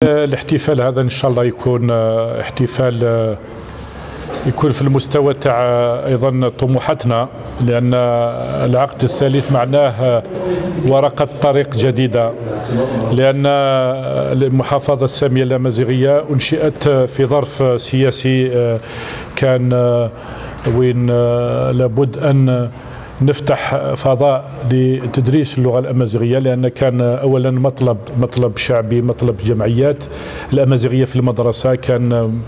الاحتفال هذا ان شاء الله يكون احتفال يكون في المستوى تاع ايضا طموحاتنا، لان العقد الثالث معناه ورقه طريق جديده، لان المحافظه الساميه الامازيغيه انشئت في ظرف سياسي كان وين لابد ان نفتح فضاء لتدريس اللغة الأمازيغية، لأن كان أولا مطلب شعبي، مطلب جمعيات الأمازيغية في المدرسة، كان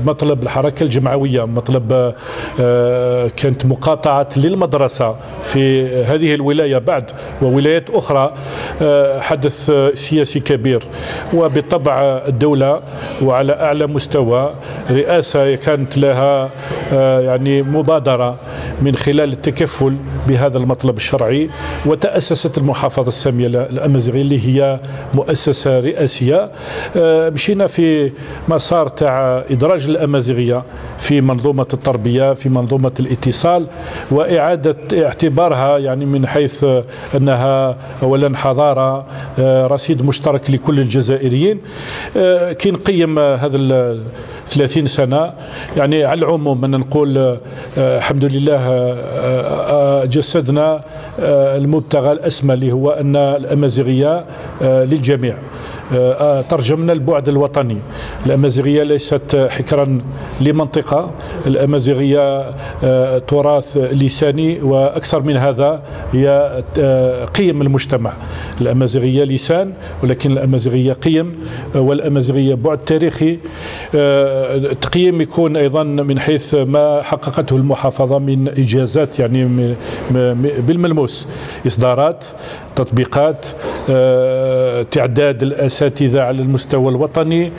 مطلب الحركة الجمعوية، مطلب كانت مقاطعة للمدرسة في هذه الولاية بعد وولايات أخرى حدث سياسي كبير. وبالطبع الدولة وعلى أعلى مستوى رئاسة كانت لها يعني مبادرة من خلال التكفل بهذا المطلب الشرعي، وتأسست المحافظة السامية الأمازيغية اللي هي مؤسسة رئاسية. مشينا في مسار تاع إدراج الأمازيغية في منظومة التربية، في منظومة الاتصال، وإعادة اعتبارها يعني من حيث أنها أولا حضارة، رصيد مشترك لكل الجزائريين. كي نقيم هذا 30 سنة يعني على العموم أن نقول الحمد لله جسدنا المبتغى الأسمى اللي هو أن الأمازيغية للجميع. ترجمنا البعد الوطني. الأمازيغية ليست حكرا لمنطقة، الأمازيغية تراث لساني، وأكثر من هذا هي قيم المجتمع. الأمازيغية لسان، ولكن الأمازيغية قيم، والأمازيغية بعد تاريخي. التقييم يكون أيضا من حيث ما حققته المحافظة من إنجازات يعني بالملموس، إصدارات، تطبيقات، تعداد الأساتذة على المستوى الوطني،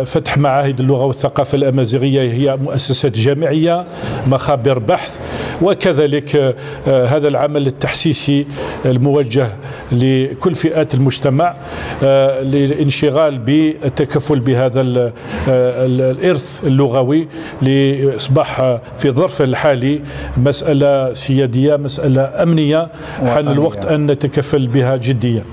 فتح معاهد اللغة والثقافة الأمازيغية هي مؤسسات جامعية، مخابر بحث، وكذلك هذا العمل التحسيسي الموجه لكل فئات المجتمع للانشغال بالتكفل بهذا الإرث اللغوي، لأصبح في الظرف الحالي مسألة سيادية، مسألة أمنية، حان الوقت أن نتكفل بها جديا.